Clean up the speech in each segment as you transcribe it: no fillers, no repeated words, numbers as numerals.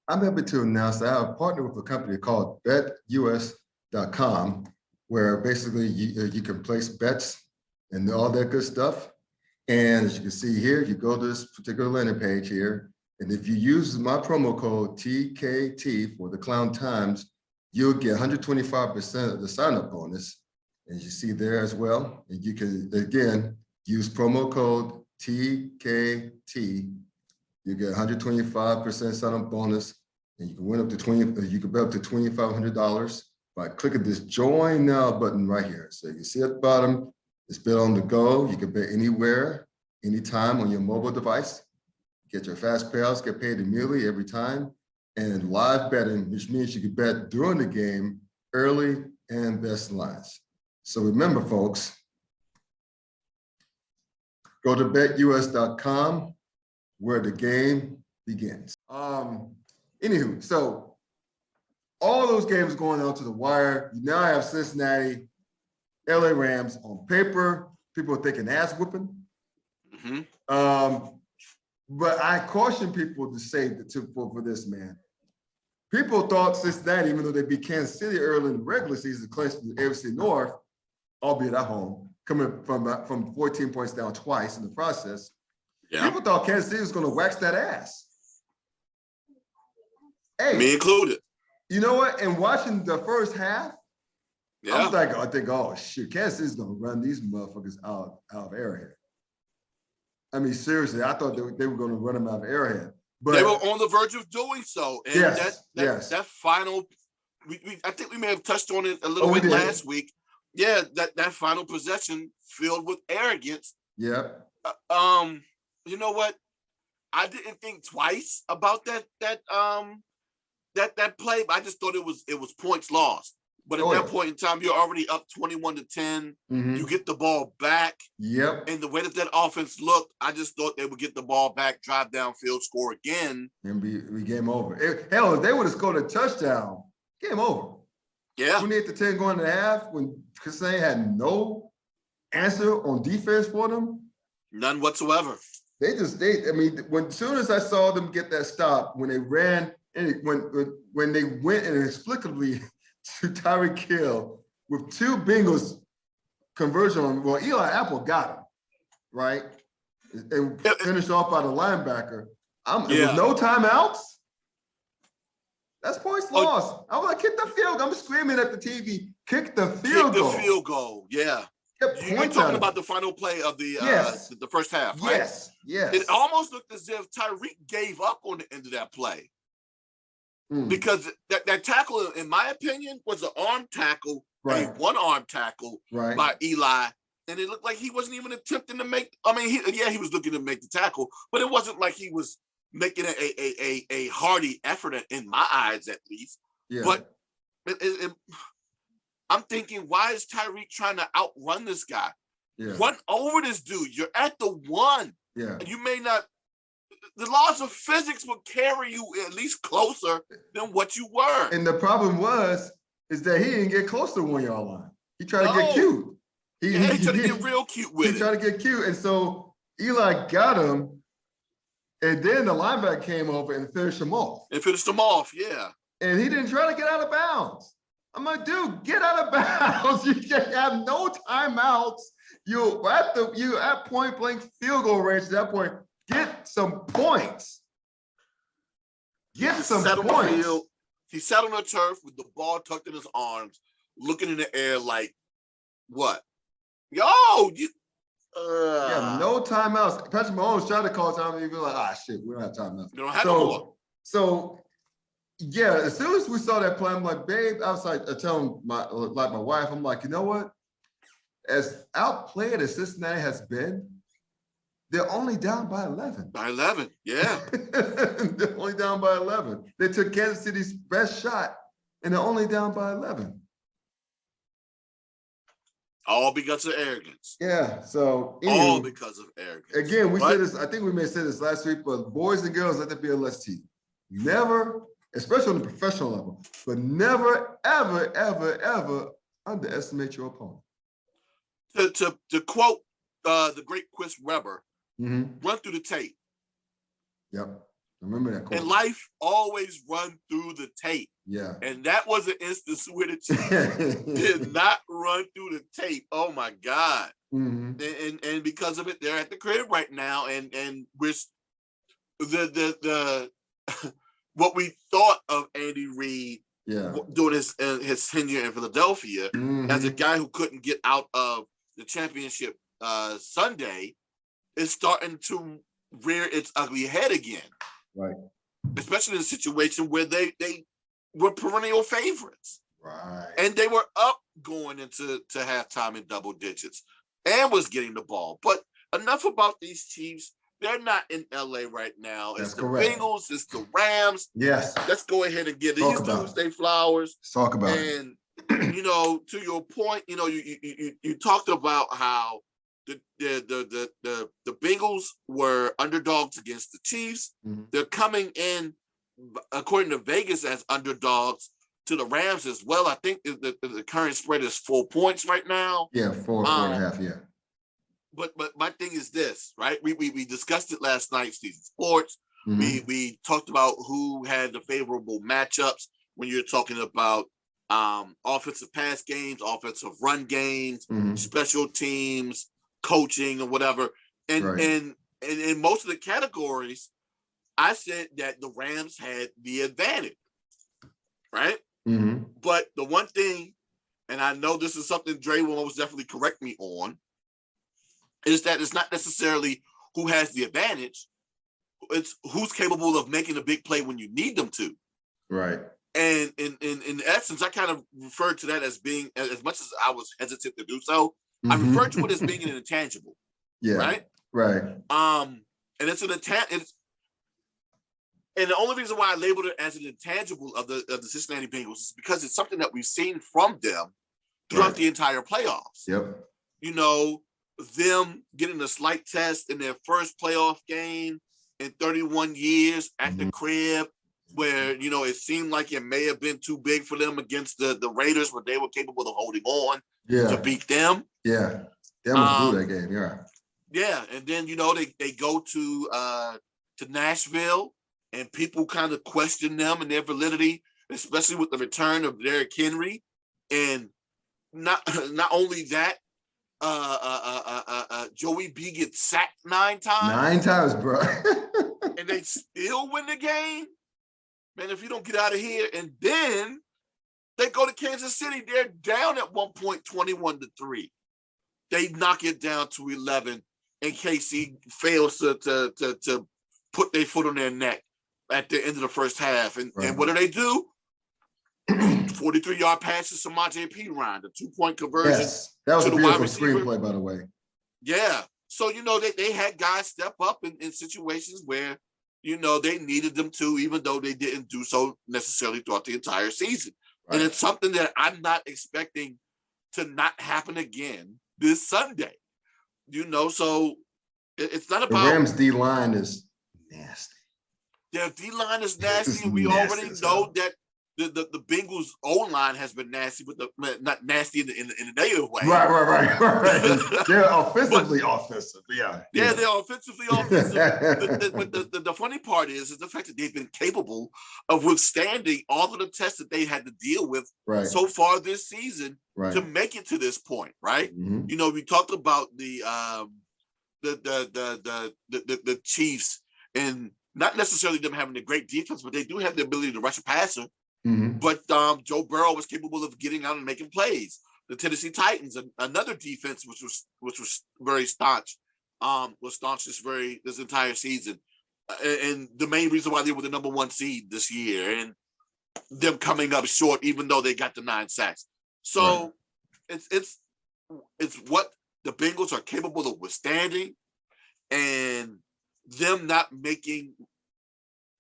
I'm happy to announce that I have partnered with a company called BetUS.com, where basically you can place bets and all that good stuff. And as you can see here, you go to this particular landing page here, and if you use my promo code TKT for the Clown Times, you'll get 125% of the sign-up bonus. As you see there as well, and you can again use promo code TKT. You get 125% sign-up bonus, and you can win up to You can bet up to $2,500 by clicking this Join Now button right here. So you can see at the bottom, it's bet on the go. You can bet anywhere, anytime on your mobile device. Get your fast payouts, get paid immediately every time, and live betting, which means you can bet during the game, early and best lines. So remember, folks, go to betus.com where the game begins. Anywho, so all those games going on to the wire. You now have Cincinnati, LA Rams on paper. People are thinking ass whooping. But I caution people to say for this, man. People thought Cincinnati, even though they beat Kansas City early in the regular season, clinched the AFC North, albeit at home, coming from 14 points down twice in the process. Yeah. People thought Kansas City was going to wax that ass. Hey, me included. You know what? And watching the first half, I think, oh shoot, Kansas City's going to run these motherfuckers out of Arrowhead. I mean, seriously, I thought they were going to run them out of Arrowhead. But they were on the verge of doing so. And that final, I think we may have touched on it a little bit last week. Yeah, that final possession filled with arrogance. Yeah. You know what? I didn't think twice about that play, but I just thought it was points lost. But at that point in time, you're already up 21-10. You get the ball back. Yep. And the way that offense looked, I just thought they would get the ball back, drive downfield, score again. And be game over. Hell, if they would have scored a touchdown, game over. Yeah. 28-10 going to the half when Cincinnati had no answer on defense for them. None whatsoever. As soon as I saw them get that stop, when they ran, and when they went inexplicably to Tyreek Hill with two Bengals conversion on, well, Eli Apple got him, right? And finished off by the linebacker. With no timeouts, that's points lost. I was like, kick the field goal. I'm screaming at the TV, kick the field goal. Kick the field goal, yeah. You're talking about the final play of the first half, right? Yes. It almost looked as if Tyreek gave up on the end of that play. Because that tackle, in my opinion, was an arm tackle, a one-arm tackle by Eli. And it looked like he wasn't even attempting to make, he was looking to make the tackle, but it wasn't like he was making a hearty effort in my eyes, at least. Yeah. But I'm thinking, why is Tyreek trying to outrun this guy? Yeah. Run over this dude. You're at the one. Yeah. And you may not. The laws of physics will carry you at least closer than what you were. And the problem is that he didn't get close to the 1 yard line. He tried to get cute. He tried to get real cute with it. He tried to get cute. And so Eli got him. And then the linebacker came over and finished him off. Yeah. And he didn't try to get out of bounds. I'm like, dude, get out of bounds. You have no timeouts. You're at point blank field goal range at that point. Get some points. Get some points. He sat on the turf with the ball tucked in his arms, looking in the air like, what? Yo, no timeouts. Patrick Mahomes tried to call timeout. He'd be like, shit, we don't have timeouts. You don't have no more. So, yeah, as soon as we saw that play, I'm like, babe, I was like, telling my wife, I'm like, you know what? As outplayed as Cincinnati has been, they're only down by 11. By 11, yeah. They're only down by 11. They took Kansas City's best shot, and they're only down by 11. All because of arrogance. Yeah, so. All because of arrogance. Again, we said this, I think we may have said this last week, but boys and girls, let there be a LST. Never, especially on the professional level, but never, ever, ever, ever underestimate your opponent. To quote the great Chris Webber, run through the tape. Yep. Remember that quote. And life always run through the tape. Yeah. And that was an instance where the Chiefs did not run through the tape. Oh my God. And because of it, they're at the crib right now. And we're the what we thought of Andy Reid doing his tenure in Philadelphia as a guy who couldn't get out of the championship Sunday is starting to rear its ugly head again. Right. Especially in a situation where they were perennial favorites. Right. And they were up going into halftime in double digits and was getting the ball. But enough about these Chiefs. They're not in LA right now. That's it's the correct. Bengals, it's the Rams. Yes. Let's go ahead and give these dudes their flowers. Let's talk about it. And to your point, you talked about how the Bengals were underdogs against the Chiefs. They're coming in, according to Vegas, as underdogs to the Rams as well. I think the current spread is 4 points right now. Yeah, 4.5. Yeah. But my thing is this, right? We discussed it last night, Season Sports. We talked about who had the favorable matchups when you're talking about offensive pass games, offensive run games, special teams, coaching, or whatever. And in most of the categories, I said that the Rams had the advantage, right? But the one thing, and I know this is something Dre will most definitely correct me on, is that it's not necessarily who has the advantage. It's who's capable of making a big play when you need them to. Right. And in essence, I kind of referred to that as being, as much as I was hesitant to do so, I referred to it as being an intangible. Yeah. Right. Right. And it's an intangible. And the only reason why I labeled it as an intangible of the Cincinnati Bengals is because it's something that we've seen from them throughout the entire playoffs. Yep. Them getting a slight test in their first playoff game in 31 years at the crib, where it seemed like it may have been too big for them against the Raiders, but they were capable of holding on to beat them. Yeah, they almost blew that game. Yeah. Yeah, and then they go to Nashville, and people kind of question them and their validity, especially with the return of Derrick Henry, and not only that. Joey B gets sacked 9 times. 9 times, bro. And they still win the game. Man, if you don't get out of here, and then they go to Kansas City, they're down at 1 point, 21-3. They knock it down to 11, and KC fails to put their foot on their neck at the end of the first half. And what do? 43-yard passes to Samaje Perine, the 2-point conversion. Yes, that was a beautiful screenplay, by the way. Yeah. So, they had guys step up in situations where, they needed them to, even though they didn't do so necessarily throughout the entire season. Right. And it's something that I'm not expecting to not happen again this Sunday. So it's not about... The Rams D-line is nasty. Their D-line is nasty. We already know that the Bengals O-line has been nasty, but not nasty in the negative way. Right. They're offensively offensive. Yeah. Yeah, they're offensively offensive. But the funny part is the fact that they've been capable of withstanding all of the tests that they had to deal with so far this season to make it to this point, right? We talked about the Chiefs, and not necessarily them having a great defense, but they do have the ability to rush a passer. But Joe Burrow was capable of getting out and making plays. The Tennessee Titans, another defense which was very staunch, was staunch this entire season, and the main reason why they were the number 1 seed this year, and them coming up short, even though they got the 9 sacks. So it's what the Bengals are capable of withstanding, and them not making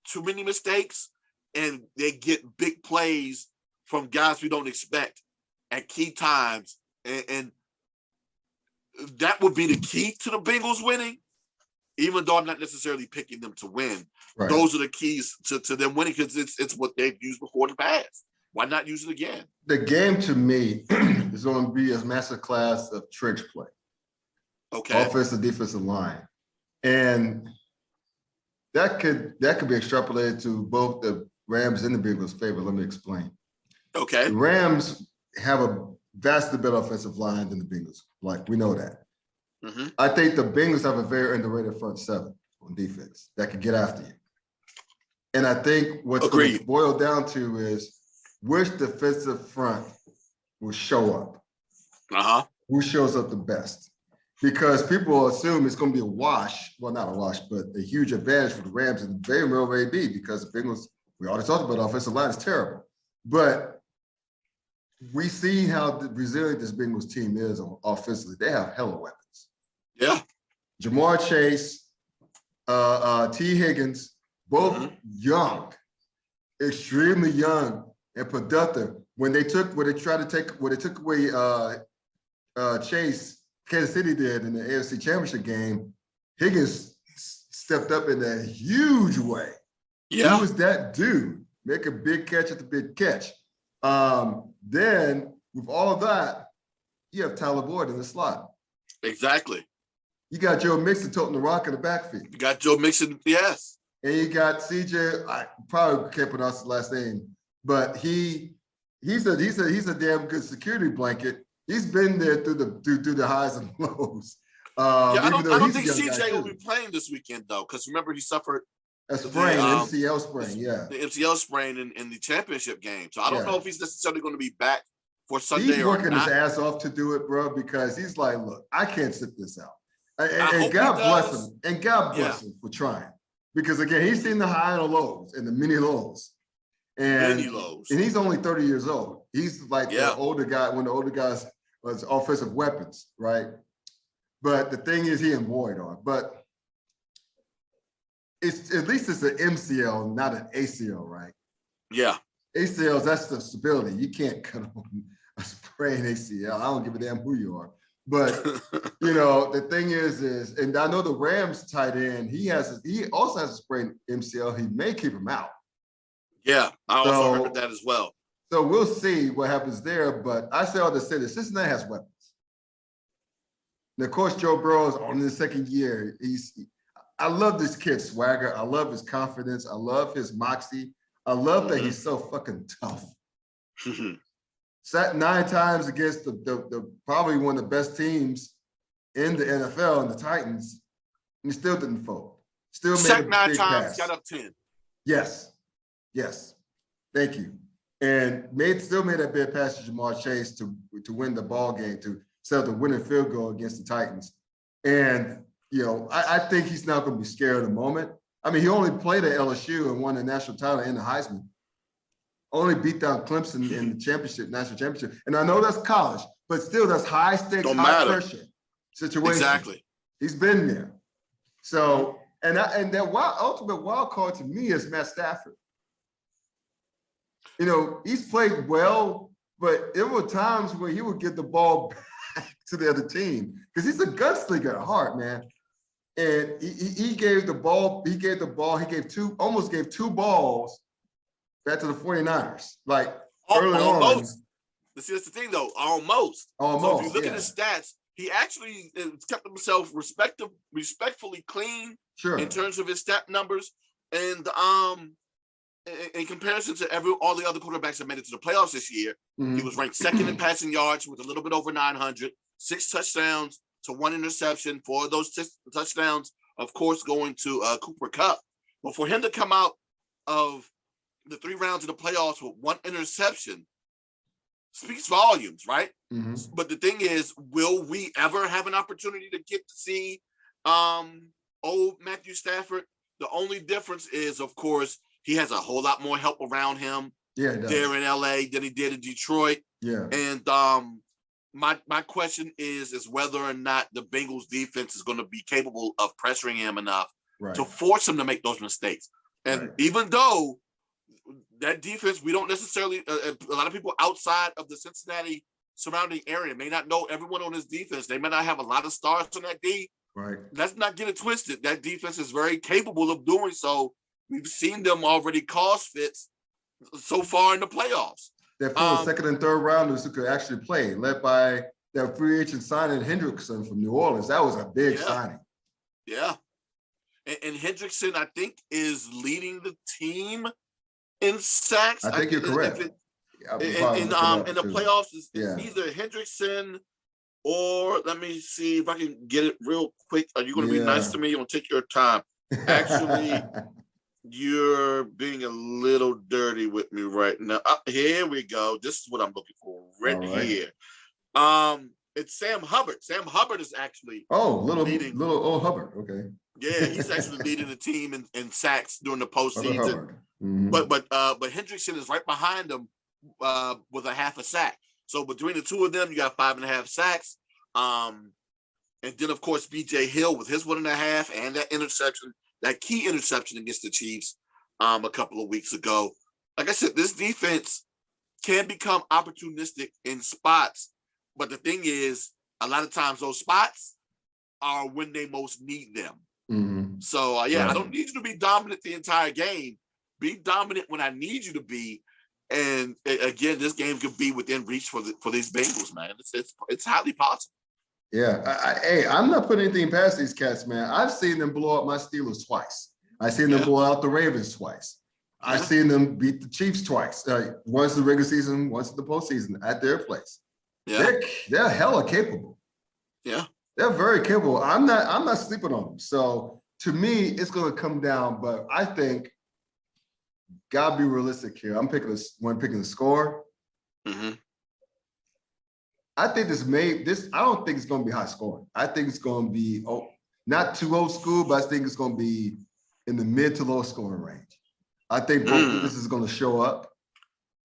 too many mistakes. And they get big plays from guys we don't expect at key times. And that would be the key to the Bengals winning, even though I'm not necessarily picking them to win. Right. Those are the keys to them winning, because it's what they've used before in the past. Why not use it again? The game, to me, is going to be a master class of trench play. Okay. Offensive, defensive line. And that could be extrapolated to both the Rams and the Bengals' favor. Let me explain. Okay. The Rams have a vastly better offensive line than the Bengals. Like, we know that. Mm-hmm. I think the Bengals have a very underrated front seven on defense that can get after you. And I think what's going to boil down to is which defensive front will show up. Uh-huh. Who shows up the best? Because people assume it's going to be a wash. Well, not a wash, but a huge advantage for the Rams, and very well may be, because the Bengals, we already talked about, the offensive line is terrible. But we see how resilient this Bengals team is offensively. They have hella weapons. Yeah. Jamar Chase, T. Higgins, both young, extremely young and productive. When they took away Chase, Kansas City did in the AFC Championship game, Higgins stepped up in a huge way. Yeah. He was that dude, make a big catch at the big catch. Then with all of that, you have Tyler Boyd in the slot. Exactly. You got Joe Mixon toting the rock in the backfield. You got Joe Mixon, yes. And you got CJ, I probably can't pronounce his last name, but he's a damn good security blanket. He's been there through the highs and lows. I don't think CJ will be playing this weekend though, because remember he suffered a sprain, MCL sprain, the MCL sprain in the championship game. So I don't know if he's necessarily going to be back for Sunday. He's working his ass off to do it, bro, because he's like, look, I can't sit this out. And God bless him. And God bless him for trying. Because again, he's seen the high and the lows and the mini lows. And he's only 30 years old. He's like the older guy, one of the older guys was offensive weapons, right? But the thing is, he and Boyd are. But it's at least it's an MCL, not an ACL, right? Yeah. ACLs, that's the stability. You can't cut on a sprained ACL. I don't give a damn who you are. But the thing is, and I know the Rams tight end, he also has a sprained MCL. He may keep him out. Yeah, I also heard that as well. So we'll see what happens there. But I say all to say this: Cincinnati has weapons. And of course, Joe Burrow is on his second year. I love this kid's swagger. I love his confidence. I love his moxie. I love that he's so fucking tough. Sat 9 times against the probably one of the best teams in the NFL, and the Titans, and he still didn't fold. Still made Sat a 9 big times, pass. got up 10. Yes. Thank you. And still made that big pass to Jamar Chase to win the ball game, to set up the winning field goal against the Titans. And I think he's not going to be scared of the moment. I mean, he only played at LSU and won the national title and the Heisman. Only beat down Clemson in the national championship. And I know that's college, but still that's high stakes, high pressure situation. Exactly. He's been there. So, and that ultimate wild card to me is Matt Stafford. He's played well, but there were times where he would get the ball back to the other team because he's a gunslinger at heart, man. And he gave two balls back to the 49ers, like early on. See, that's the thing, though. Almost. So if you look at his stats, he actually kept himself respectfully clean in terms of his stat numbers. And in comparison to all the other quarterbacks that made it to the playoffs this year, he was ranked second in passing yards with a little bit over 900, 6 touchdowns to 1 interception. 4 of those touchdowns, of course, going to Cooper Kupp. But for him to come out of the 3 rounds of the playoffs with 1 interception speaks volumes, right? But the thing is, will we ever have an opportunity to get to see old Matthew Stafford? The only difference is, of course, he has a whole lot more help around him there in LA than he did in Detroit. Yeah. And my question is whether or not the Bengals defense is going to be capable of pressuring him enough to force him to make those mistakes. And even though that defense, we don't necessarily, a lot of people outside of the Cincinnati surrounding area may not know everyone on this defense. They may not have a lot of stars on that D. Right. Let's not get it twisted. That defense is very capable of doing so. We've seen them already cause fits so far in the playoffs. They're full of second and third rounders who could actually play, led by their free agent signing Hendrickson from New Orleans. That was a big signing. Yeah. And Hendrickson, I think, is leading the team in sacks. I think you're correct. In the playoffs, it's either Hendrickson or let me see if I can get it real quick. Are you going to be nice to me? You want to take your time? Actually, you're being a little dirty with me right now. Here we go. This is what I'm looking for here. It's Sam Hubbard. Sam Hubbard is actually little old Hubbard. Okay. Yeah, he's actually leading the team in sacks during the postseason. Mm-hmm. But Hendrickson is right behind him with a half a sack. So between the two of them, you got 5.5 sacks. And then of course BJ Hill with his 1.5 and that interception, that key interception against the Chiefs a couple of weeks ago. Like I said, this defense can become opportunistic in spots, but the thing is, a lot of times those spots are when they most need them. Mm-hmm. So I don't need you to be dominant the entire game. Be dominant when I need you to be. And again, this game could be within reach for these Bengals, man. It's highly possible. Yeah, I'm not putting anything past these cats, man. I've seen them blow up my Steelers twice. I've seen them blow out the Ravens twice. I've seen them beat the Chiefs twice. Once in the regular season, once in the postseason at their place. Yeah, they're hella capable. Yeah, they're very capable. I'm not sleeping on them. So to me, it's going to come down. But I think gotta be realistic here. I'm picking the score. Mm-hmm. I think I don't think it's going to be high scoring. I think it's going to be not too old school, but I think it's going to be in the mid to low scoring range. I think both this is going to show up.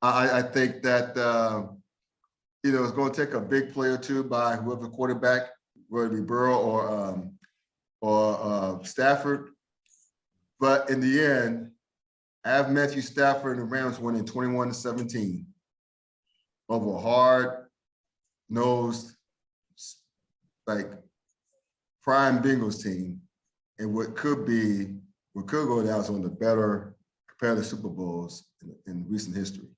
I think that it's going to take a big play or two by whoever quarterback, whether it be Burrow or Stafford. But in the end, I have Matthew Stafford and the Rams winning 21-17 over a hard-nosed, like prime Bengals team, and what could go down as one of the better competitive Super Bowls in recent history.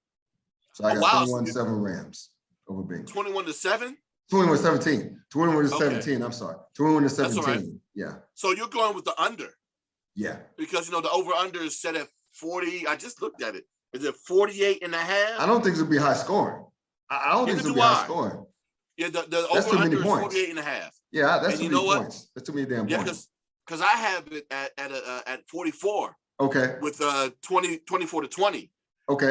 So I got 21-7 Rams over Bengals. 21-7? 21-17. 21-17. I'm sorry. 21-17. Right. Yeah. So you're going with the under. Yeah. Because the over-under is set at 40. I just looked at it. Is it 48.5? I don't think it'll be high scoring. I don't think it'll be high scoring. Yeah, the over-under is 48.5. Yeah, that's too many points. That's too many damn points. Because I have it at 44. Okay. With 24-20. Okay.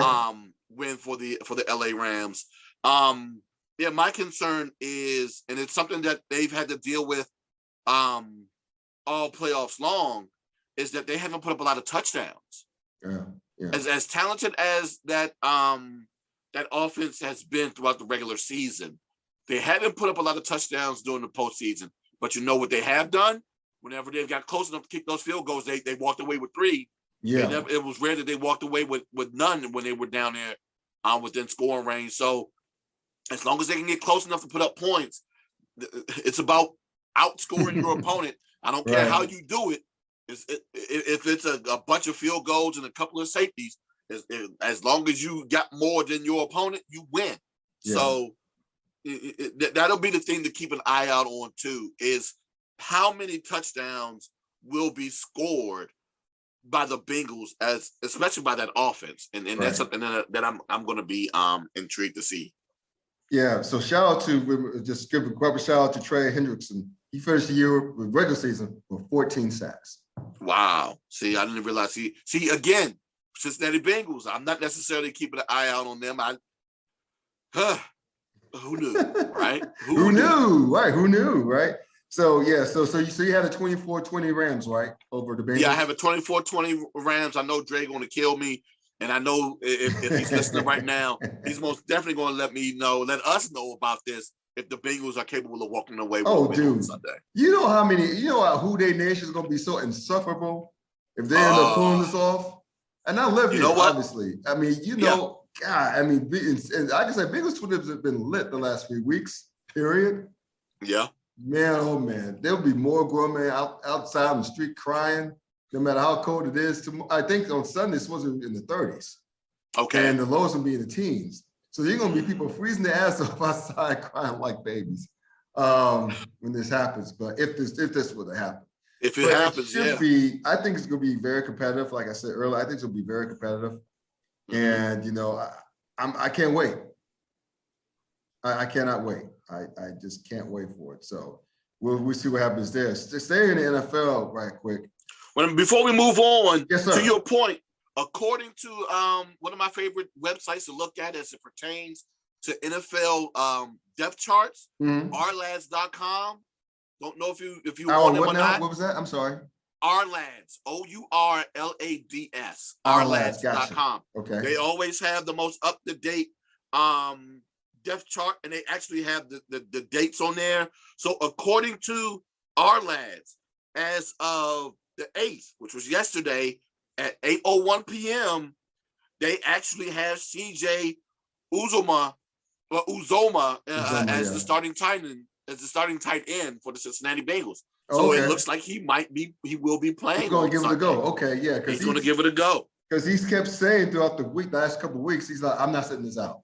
Win for the LA Rams. My concern is, and it's something that they've had to deal with all playoffs long, is that they haven't put up a lot of touchdowns. Yeah. As talented as that offense has been throughout the regular season, they haven't put up a lot of touchdowns during the postseason. But you know what they have done? Whenever they've got close enough to kick those field goals, they walked away with 3. Yeah. It was rare that they walked away with none when they were down there within scoring range. So as long as they can get close enough to put up points, it's about outscoring your opponent. I don't care how you do it. If it's a bunch of field goals and a couple of safeties, as long as you got more than your opponent, you win. Yeah. So that'll be the thing to keep an eye out on too, is how many touchdowns will be scored by the Bengals, especially by that offense, and that's something that I'm going to be intrigued to see. Yeah. So shout out to just give a quick shout out to Trey Hendrickson. He finished the year with regular season with 14 sacks. Wow. See, I didn't realize. See again, Cincinnati Bengals. I'm not necessarily keeping an eye out on them. Who knew, right? Who knew? Right? Who knew? Right? So yeah, so you had a 24-20 Rams, right, over the Bengals? Yeah, I have a 24-20 Rams. I know Dre going to kill me, and I know if he's listening right now, he's most definitely going to let us know about this if the Bengals are capable of walking away with a win on Sunday. You know who their nation is going to be so insufferable if they end up pulling this off? And I live here, obviously. I mean, God, I mean, and like I said, Bengals Twitter has been lit the last few weeks, period. Yeah. Man, oh man, there'll be more grown men outside on the street crying, no matter how cold it is. I think on Sunday it's supposed to be in the 30s. Okay. And the lowest will be in the teens. So you're gonna be people freezing their ass off outside crying like babies when this happens. But if this were to happen. If it happens, should be, I think it's going to be very competitive. Like I said earlier, I think it's going to be very competitive. And, you know, I can't wait. I cannot wait. I just can't wait for it. So we'll see what happens there. Just stay in the NFL right quick. Before we move on, yes, sir. To your point, according to one of my favorite websites to look at as it pertains to NFL depth charts, ourlads.com. Don't know if you want them or not. What was that? I'm sorry. Ourlads, OURLADS, ourlads.com. Okay. They always have the most up-to-date depth chart, and they actually have the dates on there. So according to Ourlads, as of the 8th, which was yesterday at 8:01 p.m., they actually have CJ Uzomah as the starting tight end for the Cincinnati Bengals. So it looks like he will be playing. He's going to give it a go. Okay, yeah, because he's going to give it a go. Because he's kept saying throughout the last couple of weeks, he's like, I'm not sitting this out.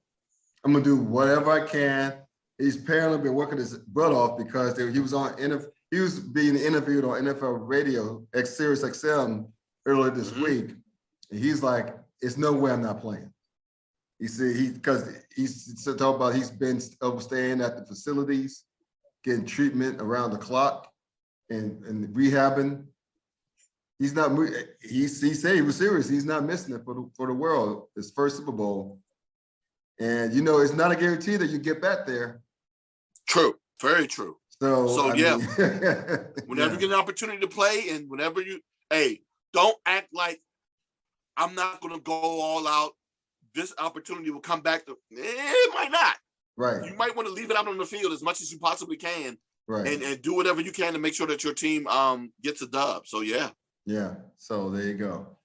I'm going to do whatever I can. He's apparently been working his butt off because he was being interviewed on NFL radio, Sirius XM earlier this week. And he's like, it's no way I'm not playing. Because he's talking about he's been staying at the facilities, getting treatment around the clock and rehabbing. He said he was serious. He's not missing it for the world. His first Super Bowl. And, you know, it's not a guarantee that you get back there. True. Very true. So yeah, whenever you get an opportunity to play and whenever don't act like I'm not going to go all out. This opportunity will come back it might not. Right. You might want to leave it out on the field as much as you possibly can. Right. And do whatever you can to make sure that your team gets a dub. So, yeah. Yeah. So there you go.